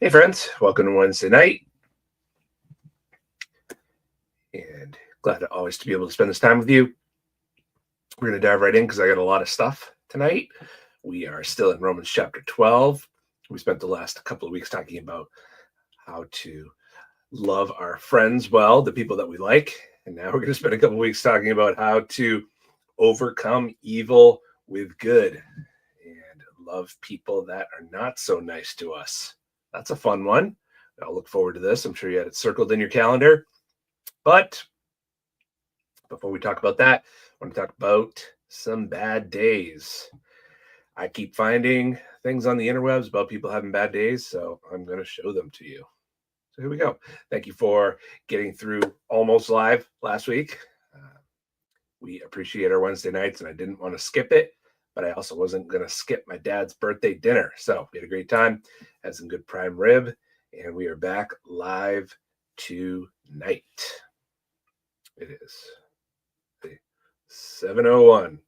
Hey, friends, welcome to Wednesday night. And glad to always to be able to spend this time with you. We're going to dive right in because I got a lot of stuff tonight. We are still in Romans chapter 12. We spent the last couple of weeks talking about how to love our friends well, the people that we like. And now we're going to spend a couple of weeks talking about how to overcome evil with good and love people that are not so nice to us. That's a fun one. I'll look forward to this. I'm sure you had it circled in your calendar. But before we talk about that, I want to talk about some bad days. I keep finding things on the interwebs about people having bad days, so I'm going to show them to you. So here we go. Thank you for getting through almost live last week. We appreciate our Wednesday nights, and I didn't want to skip it, but I also wasn't going to skip my dad's birthday dinner. So we had a great time, had some good prime rib, and we are back live tonight. It is 7:01,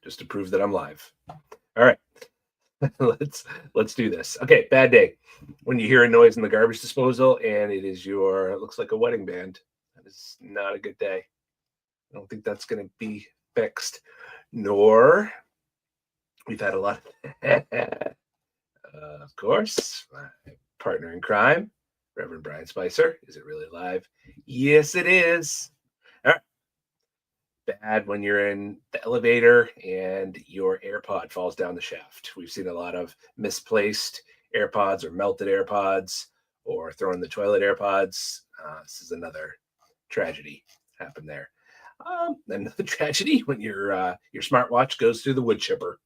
just to prove that I'm live. All right. let's do this. Okay, bad day. When you hear a noise in the garbage disposal and it is it looks like a wedding band, that is not a good day. I don't think that's going to be fixed. Nor we've had a lot of course, my partner in crime, Reverend Brian Spicer. Is it really live? Yes, it is. All right. Bad when you're in the elevator and your AirPod falls down the shaft. We've seen a lot of misplaced AirPods or melted AirPods or throwing the toilet AirPods. This is another tragedy happened there. Another tragedy when your smartwatch goes through the wood chipper.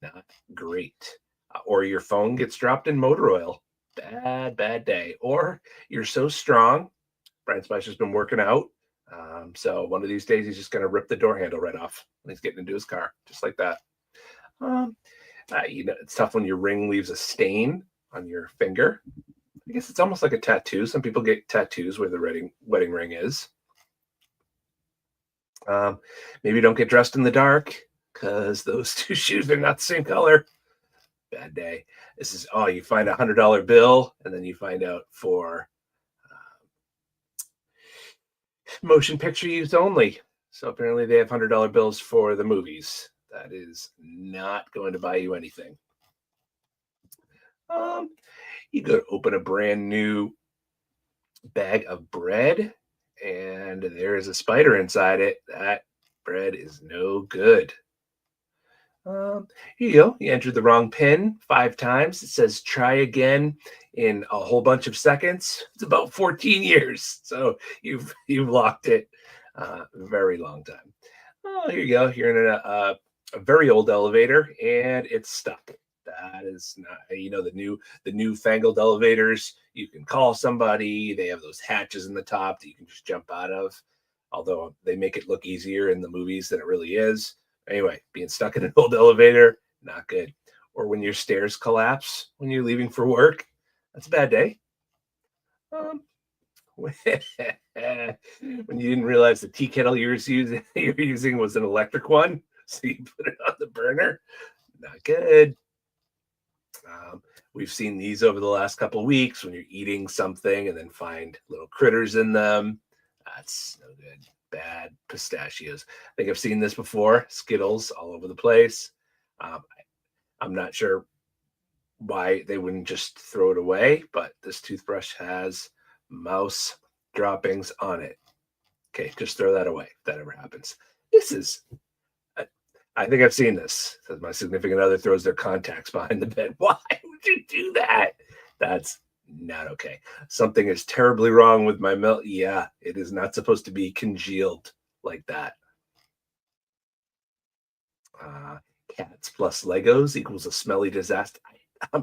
Not great. Or your phone gets dropped in motor oil. Bad day. Or you're so strong. Brian Spicer's been working out. So one of these days he's just going to rip the door handle right off when he's getting into his car, just like that. It's tough when your ring leaves a stain on your finger. I guess it's almost like a tattoo. Some people get tattoos where the wedding ring is. Maybe don't get dressed in the dark because those two shoes are not the same color. Bad day. This is, you find $100 bill and then you find out for motion picture use only. So apparently they have $100 bills for the movies. That is not going to buy you anything. You go to open a brand new bag of bread and there is a spider inside it. That bread is no good. Here you go. You entered the wrong pin 5 times. It says try again in a whole bunch of seconds. It's about 14 years. So you've locked it a very long time. Oh, here you go. You're in a very old elevator and it's stuck. That is not, the newfangled elevators. You can call somebody. They have those hatches in the top that you can just jump out of. Although they make it look easier in the movies than it really is. Anyway, being stuck in an old elevator, not good. Or when your stairs collapse when you're leaving for work, that's a bad day. When you didn't realize the tea kettle you're using was an electric one, so you put it on the burner, not good. We've seen these over the last couple of weeks when you're eating something and then find little critters in them. That's no good. Bad pistachios. I think I've seen this before. Skittles all over the place. I'm not sure why they wouldn't just throw it away, but this toothbrush has mouse droppings on it. Okay, just throw that away if that ever happens. I think I've seen this. My significant other throws their contacts behind the bed. Why would you do that? That's not okay. Something is terribly wrong with my milk. Yeah, it is not supposed to be congealed like that. Cats plus Legos equals a smelly disaster. I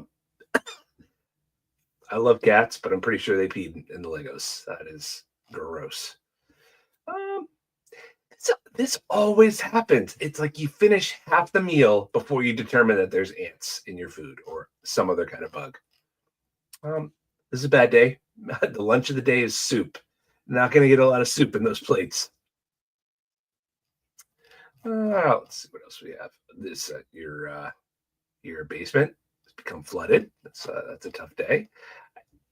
love cats, but I'm pretty sure they peed in the Legos. That is gross. This always happens. It's like you finish half the meal before you determine that there's ants in your food or some other kind of bug. This is a bad day. The lunch of the day is soup. Not going to get a lot of soup in those plates. Let's see what else we have. This your basement is become flooded. That's a tough day.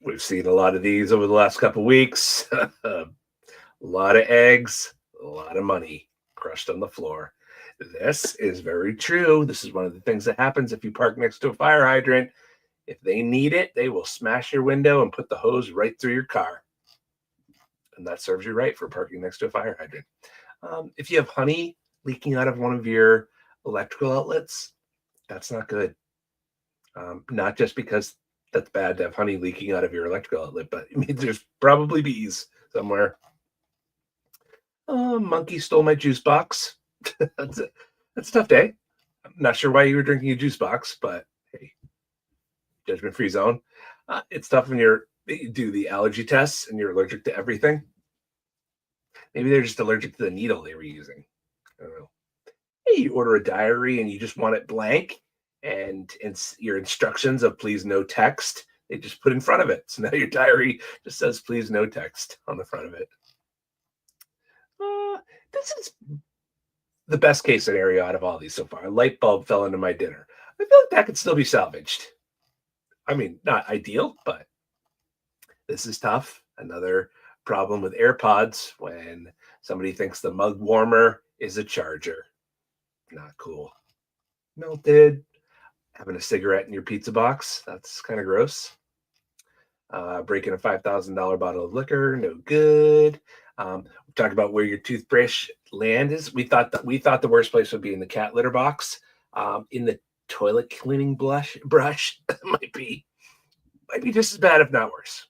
We've seen a lot of these over the last couple of weeks. A lot of eggs, a lot of money crushed on the floor. This is very true. This is one of the things that happens if you park next to a fire hydrant. If they need it, they will smash your window and put the hose right through your car. And that serves you right for parking next to a fire hydrant. If you have honey leaking out of one of your electrical outlets, that's not good. Not just because that's bad to have honey leaking out of your electrical outlet, but it means there's probably bees somewhere. Monkey stole my juice box. That's a tough day. I'm not sure why you were drinking a juice box, but hey, judgment-free zone. It's tough when you do the allergy tests and you're allergic to everything. Maybe they're just allergic to the needle they were using. I don't know. Hey, you order a diary and you just want it blank, and your instructions of please no text, they just put in front of it. So now your diary just says please no text on the front of it. This is the best case scenario out of all these so far. A light bulb fell into my dinner. I feel like that could still be salvaged. I mean, not ideal, but this is tough. Another problem with AirPods when somebody thinks the mug warmer is a charger. Not cool. Melted. Having a cigarette in your pizza box. That's kind of gross. Breaking a $5,000 bottle of liquor. No good. We talked about where your toothbrush land is. We thought the worst place would be in the cat litter box. In the toilet cleaning brush might be just as bad, if not worse.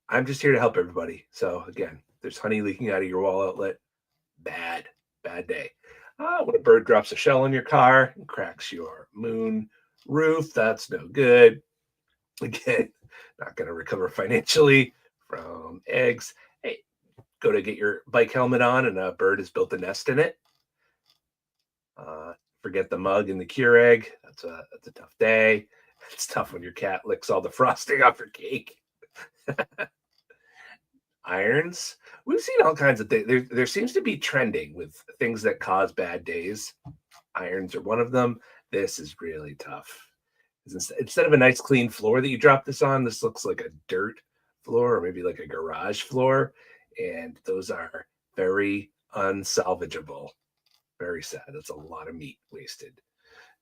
I'm just here to help everybody. So again, there's honey leaking out of your wall outlet. Bad day. When a bird drops a shell in your car and cracks your moon roof, that's no good. Again, not going to recover financially from eggs. Hey, go to get your bike helmet on and a bird has built a nest in it. Forget the mug and the Keurig. That's a tough day. It's tough when your cat licks all the frosting off your cake. Irons. We've seen all kinds of things. There seems to be trending with things that cause bad days. Irons are one of them. This is really tough. Instead of a nice clean floor that you drop this on, this looks like a dirt floor or maybe like a garage floor. And those are very unsalvageable. Very sad. That's a lot of meat wasted.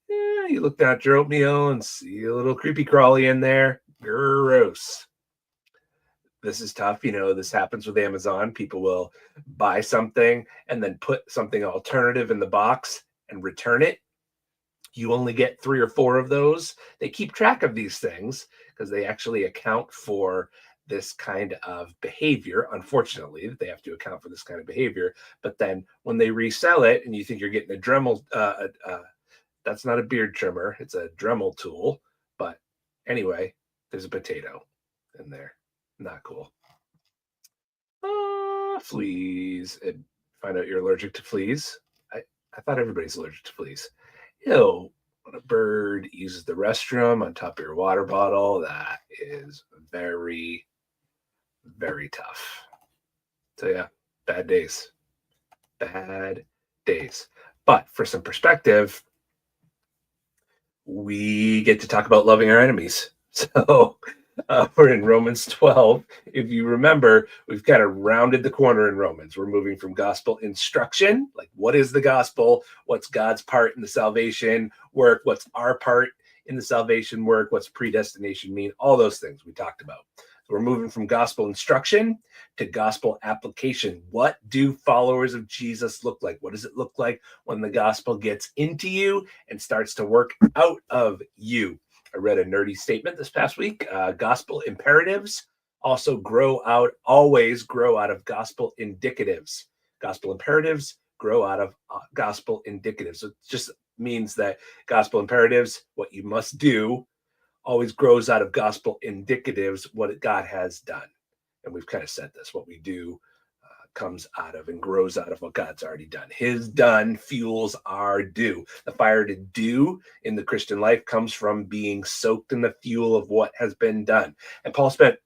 Yeah, you look down at your oatmeal and see a little creepy crawly in there. Gross. This is tough. This happens with Amazon. People will buy something and then put something alternative in the box and return it. You only get 3 or 4 of those. They keep track of these things because they actually account for this kind of behavior. Unfortunately, that they have to account for this kind of behavior. But then when they resell it and you think you're getting a Dremel, that's not a beard trimmer. It's a Dremel tool. But anyway, there's a potato in there. Not cool. Fleas. And find out you're allergic to fleas. I thought everybody's allergic to fleas. When a bird uses the restroom on top of your water bottle, that is very, very tough. So yeah, bad days. Bad days. But for some perspective, we get to talk about loving our enemies. So we're in Romans 12. If you remember, we've kind of rounded the corner in Romans. We're moving from gospel instruction, like what is the gospel? What's God's part in the salvation work? What's our part in the salvation work? What's predestination mean? All those things we talked about. So we're moving from gospel instruction to gospel application. What do followers of Jesus look like? What does it look like when the gospel gets into you and starts to work out of you? I read a nerdy statement this past week. Gospel imperatives always grow out of gospel indicatives. Gospel imperatives grow out of gospel indicatives. So it just means that gospel imperatives, what you must do, always grows out of gospel indicatives, what God has done. And we've kind of said this, what we do comes out of and grows out of what God's already done. His done fuels our do. The fire to do in the Christian life comes from being soaked in the fuel of what has been done. And Paul spent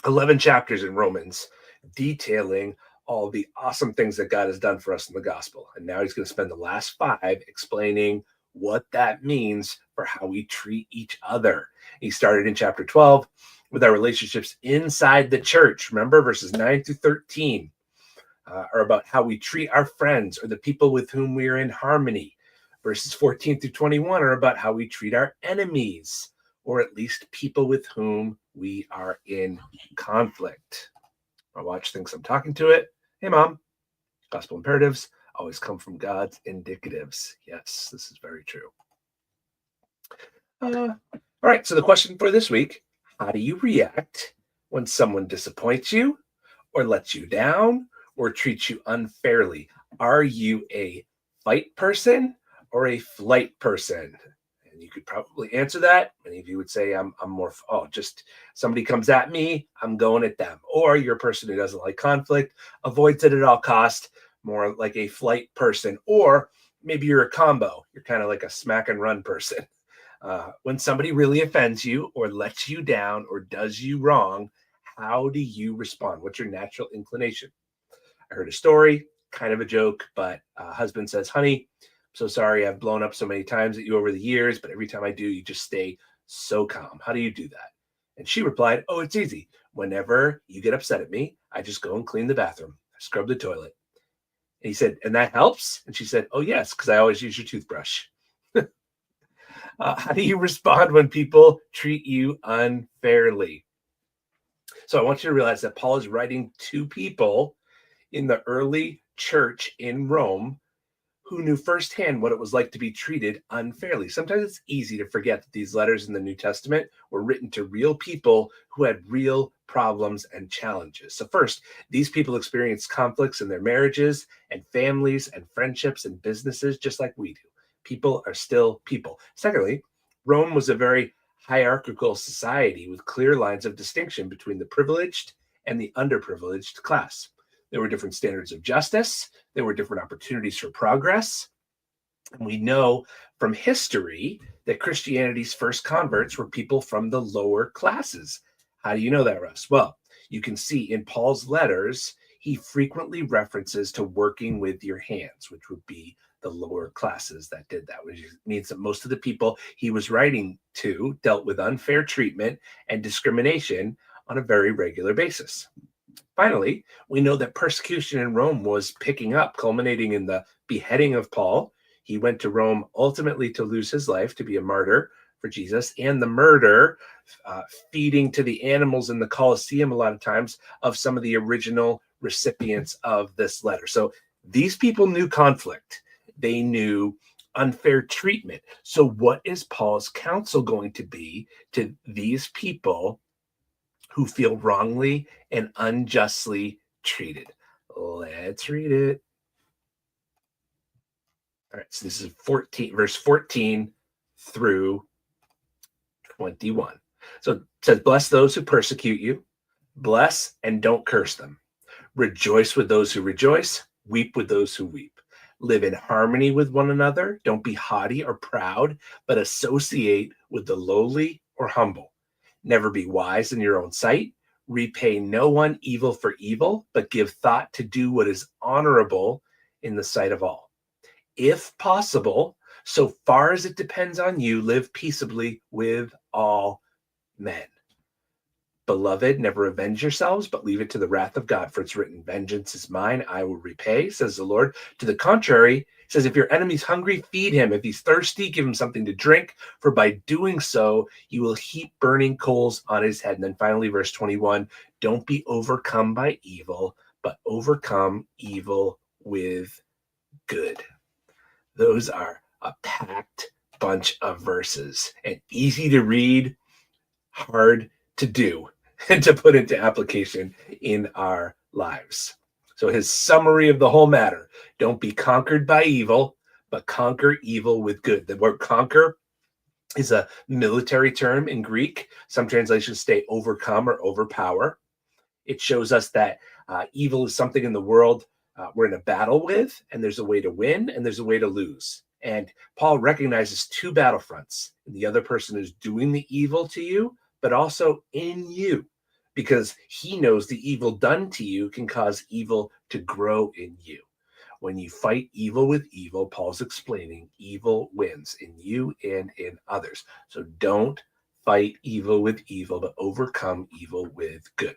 11 chapters in Romans detailing all the awesome things that God has done for us in the gospel. And now he's going to spend the last 5 explaining what that means for how we treat each other. He started in chapter 12 with our relationships inside the church. Remember, verses 9 through 13 are about how we treat our friends or the people with whom we are in harmony. Verses 14 through 21 are about how we treat our enemies, or at least people with whom we are in conflict. My watch thinks I'm talking to it. Hey, Mom. Gospel imperatives always come from God's indicatives. Yes, this is very true. All right, so the question for this week, how do you react when someone disappoints you or lets you down or treats you unfairly? Are you a fight person or a flight person? And you could probably answer that. Many of you would say, I'm more, just somebody comes at me, I'm going at them. Or you're a person who doesn't like conflict, avoids it at all cost, more like a flight person. Or maybe you're a combo. You're kind of like a smack and run person. When somebody really offends you or lets you down or does you wrong, how do you respond? What's your natural inclination? I heard a story, kind of a joke, but husband says, honey, I'm so sorry I've blown up so many times at you over the years, but every time I do, you just stay so calm. How do you do that? And she replied, oh, it's easy. Whenever you get upset at me, I just go and clean the bathroom. I scrub the toilet. And he said, and that helps? And she said, oh, yes, because I always use your toothbrush. How do you respond when people treat you unfairly? So I want you to realize that Paul is writing to people in the early church in Rome who knew firsthand what it was like to be treated unfairly. Sometimes it's easy to forget that these letters in the New Testament were written to real people who had real problems and challenges. So first, these people experienced conflicts in their marriages and families and friendships and businesses, just like we do. People are still people. Secondly, Rome was a very hierarchical society with clear lines of distinction between the privileged and the underprivileged class. There were different standards of justice. There were different opportunities for progress. And we know from history that Christianity's first converts were people from the lower classes. How do you know that, Russ? Well, you can see in Paul's letters, he frequently references to working with your hands, which would be the lower classes that did that, which means that most of the people he was writing to dealt with unfair treatment and discrimination on a very regular basis. Finally, we know that persecution in Rome was picking up, culminating in the beheading of Paul. He went to Rome ultimately to lose his life, to be a martyr for Jesus, and the murder, feeding to the animals in the Colosseum a lot of times of some of the original recipients of this letter. So these people knew conflict. They knew unfair treatment. So what is Paul's counsel going to be to these people who feel wrongly and unjustly treated? Let's read it. All right, so this is verse 14 through 21. So it says, bless those who persecute you, bless and don't curse them. Rejoice with those who rejoice, weep with those who weep. Live in harmony with one another. Don't be haughty or proud, but associate with the lowly or humble. Never be wise in your own sight. Repay no one evil for evil, but give thought to do what is honorable in the sight of all. If possible, so far as it depends on you, live peaceably with all men. Beloved, never avenge yourselves, but leave it to the wrath of God, for it's written, vengeance is mine, I will repay, says the Lord. To the contrary, it says, if your enemy's hungry, feed him. If he's thirsty, give him something to drink, for by doing so, you will heap burning coals on his head. And then finally, verse 21, don't be overcome by evil, but overcome evil with good. Those are a packed bunch of verses, and easy to read, hard to do and to put into application in our lives. So his summary of the whole matter: don't be conquered by evil, but conquer evil with good. The word conquer is a military term in Greek. Some translations say overcome or overpower. It shows us that evil is something in the world we're in a battle with, and there's a way to win and there's a way to lose. And Paul recognizes two battlefronts. The other person is doing the evil to you, but also in you, because he knows the evil done to you can cause evil to grow in you. When you fight evil with evil, Paul's explaining, evil wins in you and in others. So don't fight evil with evil, but overcome evil with good.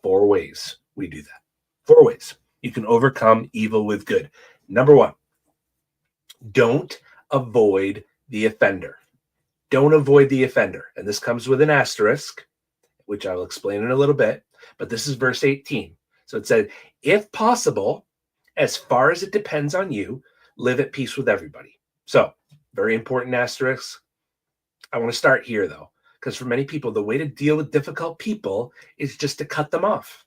4 ways we do that. 4 ways you can overcome evil with good. Number 1, don't avoid the offender. Don't avoid the offender. And this comes with an asterisk, which I will explain in a little bit. But this is verse 18. So it said, if possible, as far as it depends on you, live at peace with everybody. So, very important asterisk. I want to start here, though, because for many people, the way to deal with difficult people is just to cut them off.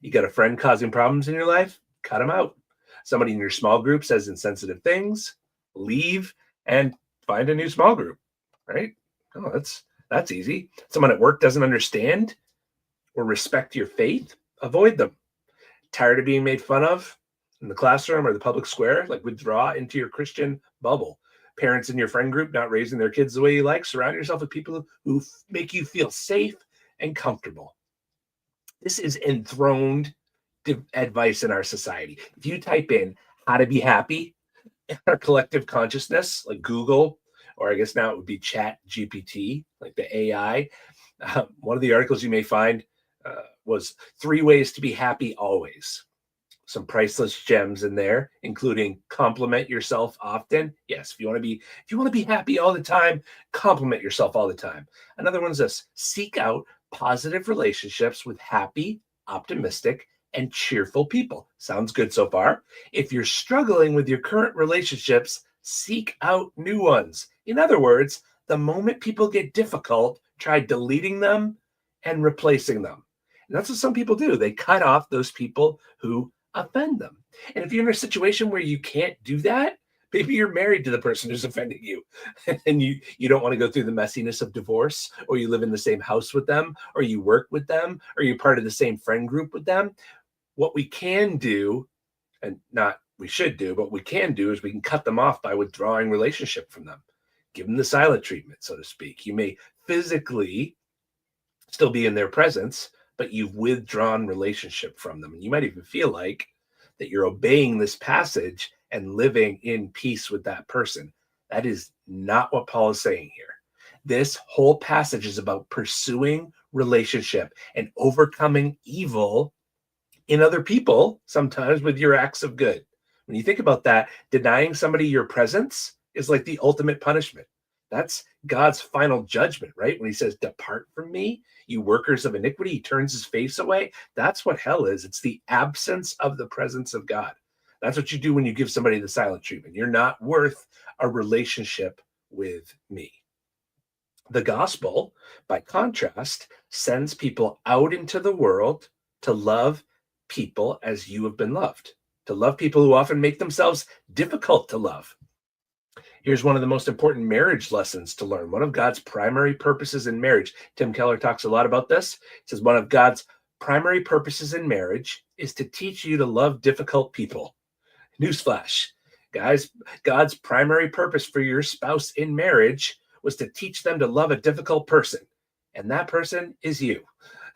You got a friend causing problems in your life? Cut them out. Somebody in your small group says insensitive things? Leave and find a new small group, right? Oh, that's easy. Someone at work doesn't understand or respect your faith? Avoid them. Tired of being made fun of in the classroom or the public square? Like, withdraw into your Christian bubble. Parents in your friend group not raising their kids the way you like? Surround yourself with people who make you feel safe and comfortable. This is enthroned advice in our society. If you type in how to be happy in our collective consciousness, like Google, or I guess now it would be Chat GPT, like the AI, one of the articles you may find was 3 ways to be happy always. Some priceless gems in there, including compliment yourself often. Yes, if you want to be happy all the time, compliment yourself all the time. Another one's this: seek out positive relationships with happy, optimistic, and cheerful people. Sounds good so far. If you're struggling with your current relationships, seek out new ones. In other words, the moment people get difficult, try deleting them and replacing them. And that's what some people do. They cut off those people who offend them. And if you're in a situation where you can't do that, maybe you're married to the person who's offending you and you don't want to go through the messiness of divorce, or you live in the same house with them, or you work with them, or you're part of the same friend group with them. What we can do, and not we should do, but we can do, is we can cut them off by withdrawing relationship from them. Give them the silent treatment, so to speak. You may physically still be in their presence, but you've withdrawn relationship from them. And you might even feel like that you're obeying this passage and living in peace with that person. That is not what Paul is saying here. This whole passage is about pursuing relationship and overcoming evil in other people, sometimes with your acts of good. When you think about that, denying somebody your presence is like the ultimate punishment. That's God's final judgment, right? When he says, depart from me, you workers of iniquity, he turns his face away. That's what hell is. It's the absence of the presence of God. That's what you do when you give somebody the silent treatment. You're not worth a relationship with me. The gospel, by contrast, sends people out into the world to love people as you have been loved, to love people who often make themselves difficult to love. Here's one of the most important marriage lessons to learn. One of God's primary purposes in marriage. Tim Keller talks a lot about this. He says one of God's primary purposes in marriage is to teach you to love difficult people. Newsflash, guys, God's primary purpose for your spouse in marriage was to teach them to love a difficult person. And that person is you.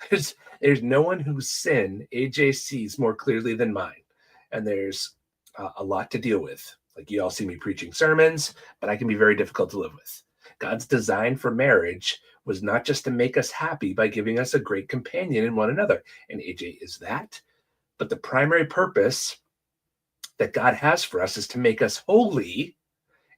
There's no one whose sin AJ sees more clearly than mine. And there's a lot to deal with. Like, you all see me preaching sermons, but I can be very difficult to live with. God's design for marriage was not just to make us happy by giving us a great companion in one another. And AJ is that. But the primary purpose that God has for us is to make us holy.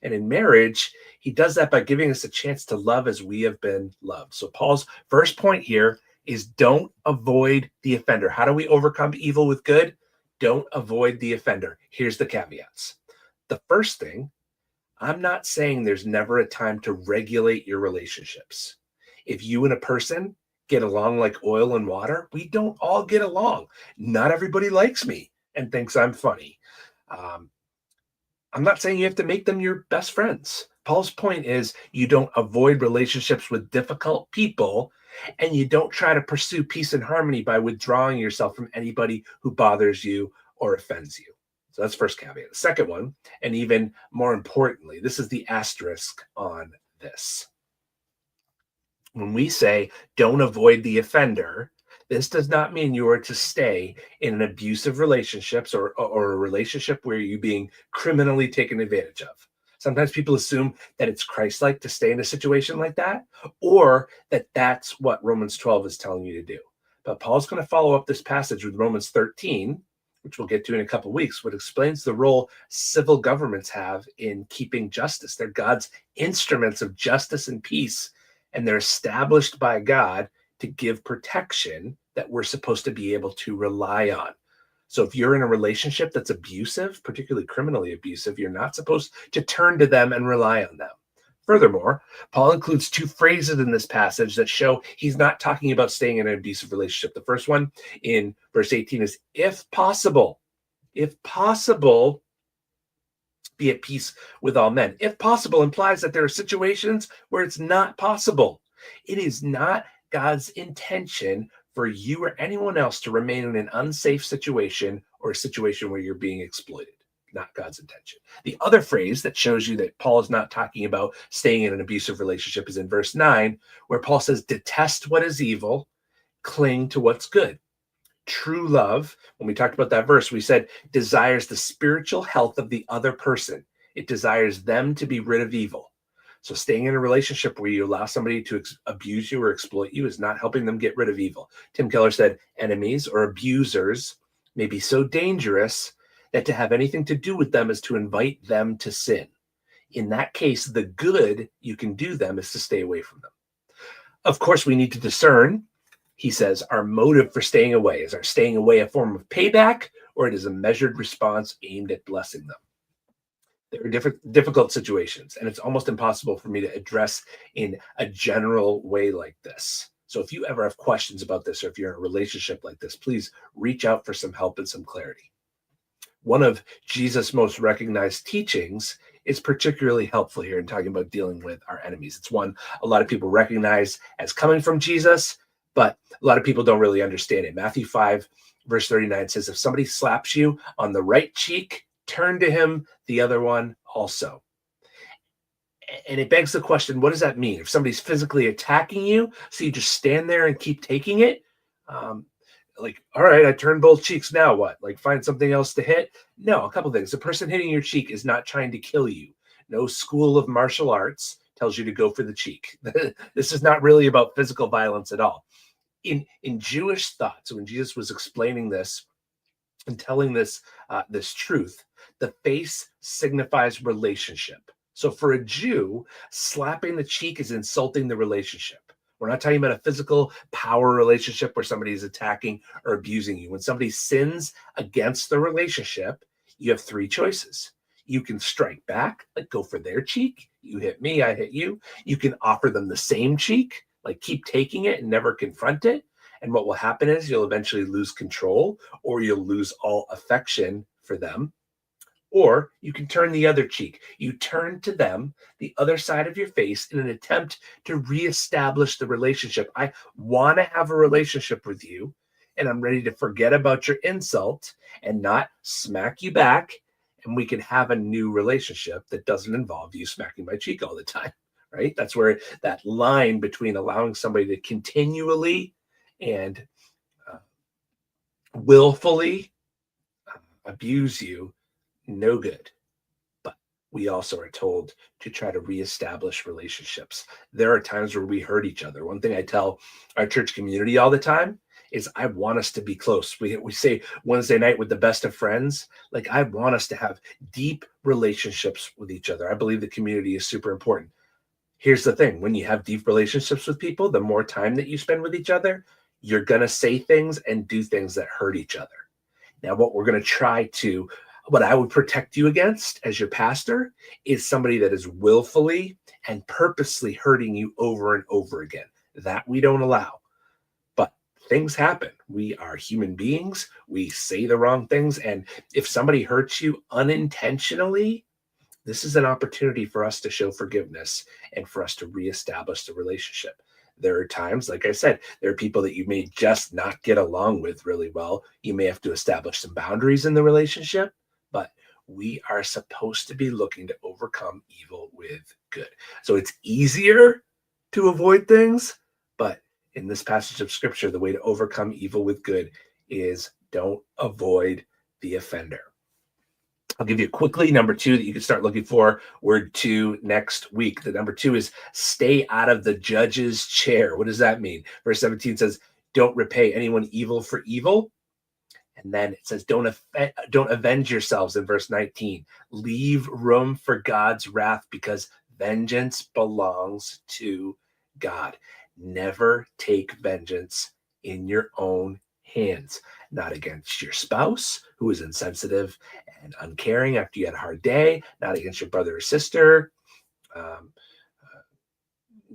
And in marriage, he does that by giving us a chance to love as we have been loved. So Paul's first point here is don't avoid the offender. How do we overcome evil with good? Don't avoid the offender. Here's the caveats. The first thing, I'm not saying there's never a time to regulate your relationships. If you and a person get along like oil and water, we don't all get along. Not everybody likes me and thinks I'm funny. I'm not saying you have to make them your best friends. Paul's point is you don't avoid relationships with difficult people, and you don't try to pursue peace and harmony by withdrawing yourself from anybody who bothers you or offends you. So that's first caveat. The second one, and even more importantly, this is the asterisk on this. When we say don't avoid the offender, This does not mean you are to stay in an abusive relationships or a relationship where you're being criminally taken advantage of. Sometimes people assume that it's Christ-like to stay in a situation like that, or that that's what Romans 12 is telling you to do. But Paul's going to follow up this passage with Romans 13, which we'll get to in a couple of weeks, which explains the role civil governments have in keeping justice. They're God's instruments of justice and peace, and they're established by God to give protection that we're supposed to be able to rely on. So if you're in a relationship that's abusive, particularly criminally abusive, you're not supposed to turn to them and rely on them. Furthermore, Paul includes two phrases in this passage that show he's not talking about staying in an abusive relationship. The first one in verse 18 is, if possible, be at peace with all men. If possible implies that there are situations where it's not possible. It is not God's intention for you or anyone else to remain in an unsafe situation or a situation where you're being exploited. Not God's intention. The other phrase that shows you that Paul is not talking about staying in an abusive relationship is in verse 9, where Paul says, detest what is evil, cling to what's good. True love, when we talked about that verse, we said desires the spiritual health of the other person. It desires them to be rid of evil. So staying in a relationship where you allow somebody to abuse you or exploit you is not helping them get rid of evil. Tim Keller said, enemies or abusers may be so dangerous that to have anything to do with them is to invite them to sin. In that case, the good you can do them is to stay away from them. Of course, we need to discern, he says, our motive for staying away. Is our staying away a form of payback, or it is a measured response aimed at blessing them? There are difficult situations, and it's almost impossible for me to address in a general way like this. So if you ever have questions about this, or if you're in a relationship like this, please reach out for some help and some clarity. One of Jesus' most recognized teachings is particularly helpful here in talking about dealing with our enemies. It's one a lot of people recognize as coming from Jesus, but a lot of people don't really understand it. Matthew 5, verse 39 says, if somebody slaps you on the right cheek, turn to him the other one also. And it begs the question, what does that mean? If somebody's physically attacking you, so you just stand there and keep taking it? Like, all right, I turned both cheeks. Now what? Like, find something else to hit? No, a couple things. The person hitting your cheek is not trying to kill you. No school of martial arts tells you to go for the cheek. This is not really about physical violence at all. In Jewish thought, so when Jesus was explaining this and telling this truth, the face signifies relationship. So for a Jew, slapping the cheek is insulting the relationship. We're not talking about a physical power relationship where somebody is attacking or abusing you. When somebody sins against the relationship, you have three choices. You can strike back, like go for their cheek. You hit me, I hit you. You can offer them the same cheek, like keep taking it and never confront it. And what will happen is you'll eventually lose control, or you'll lose all affection for them. Or you can turn the other cheek. You turn to them, the other side of your face, in an attempt to reestablish the relationship. I want to have a relationship with you, and I'm ready to forget about your insult and not smack you back. And we can have a new relationship that doesn't involve you smacking my cheek all the time, right? That's where that line between allowing somebody to continually and willfully abuse you, no good. But we also are told to try to reestablish relationships. There are times where we hurt each other. One thing I tell our church community all the time is I want us to be close. We say Wednesday night with the best of friends, like I want us to have deep relationships with each other. I believe the community is super important. Here's the thing. When you have deep relationships with people, the more time that you spend with each other, you're going to say things and do things that hurt each other. Now, what I would protect you against as your pastor is somebody that is willfully and purposely hurting you over and over again. That we don't allow. But things happen. We are human beings. We say the wrong things. And if somebody hurts you unintentionally, this is an opportunity for us to show forgiveness and for us to reestablish the relationship. There are times, like I said, there are people that you may just not get along with really well. You may have to establish some boundaries in the relationship, but we are supposed to be looking to overcome evil with good. So it's easier to avoid things, but in this passage of scripture, the way to overcome evil with good is don't avoid the offender. I'll give you quickly number 2 that you can start looking for. Word 2 next week. The number 2 is stay out of the judge's chair. What does that mean? Verse 17 says, don't repay anyone evil for evil. And then it says, don't avenge yourselves in verse 19. Leave room for God's wrath because vengeance belongs to God. Never take vengeance in your own hands, not against your spouse who is insensitive and uncaring after you had a hard day, not against your brother or sister.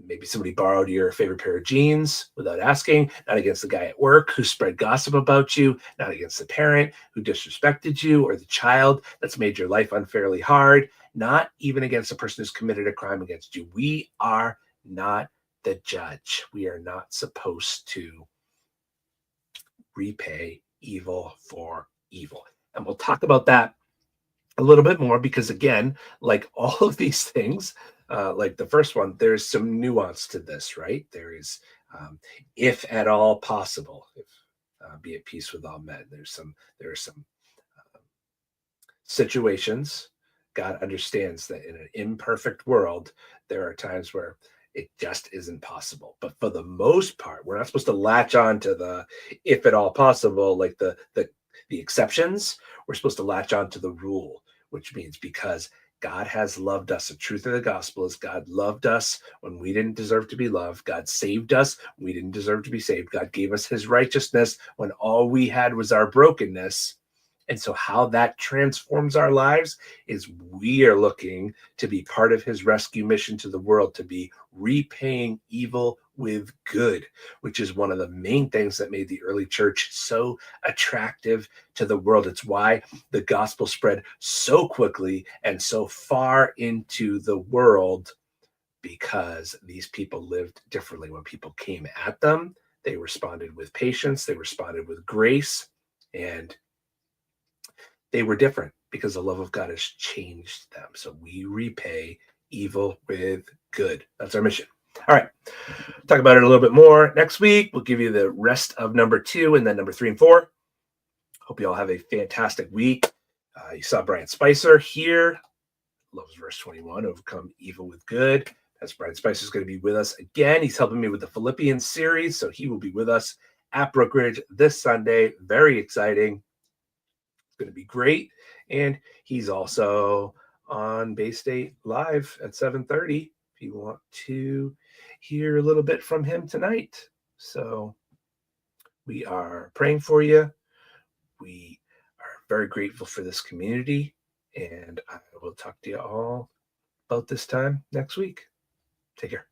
Maybe somebody borrowed your favorite pair of jeans without asking, not against the guy at work who spread gossip about you, not against the parent who disrespected you or the child that's made your life unfairly hard, not even against the person who's committed a crime against you. We are not the judge. We are not supposed to repay evil for evil. And we'll talk about that a little bit more because, again, like all of these things, like the first one, there's some nuance to this, right? There is, if at all possible, if be at peace with all men. There are some situations. God understands that in an imperfect world, there are times where it just isn't possible. But for the most part, we're not supposed to latch on to the if at all possible, like the exceptions. We're supposed to latch on to the rule, which means because God has loved us. The truth of the gospel is God loved us when we didn't deserve to be loved. God saved us when we didn't deserve to be saved. God gave us his righteousness when all we had was our brokenness. And so how that transforms our lives is we are looking to be part of his rescue mission to the world, to be repaying evil with good, which is one of the main things that made the early church so attractive to the world. It's why the gospel spread so quickly and so far into the world, because these people lived differently. When people came at them, they responded with patience, they responded with grace, and they were different because the love of God has changed them. So we repay evil with good. That's our mission. All right. Talk about it a little bit more next week. We'll give you the rest of number 2 and then number 3 and 4. Hope you all have a fantastic week. You saw Brian Spicer here. Loves verse 21, overcome evil with good. As Brian Spicer is going to be with us again. He's helping me with the Philippians series. So he will be with us at Brookridge this Sunday. Very exciting. Going to be great. And he's also on Bay State Live at 7:30 if you want to hear a little bit from him tonight. So we are praying for you. We are very grateful for this community, and I will talk to you all about this time next week. Take care.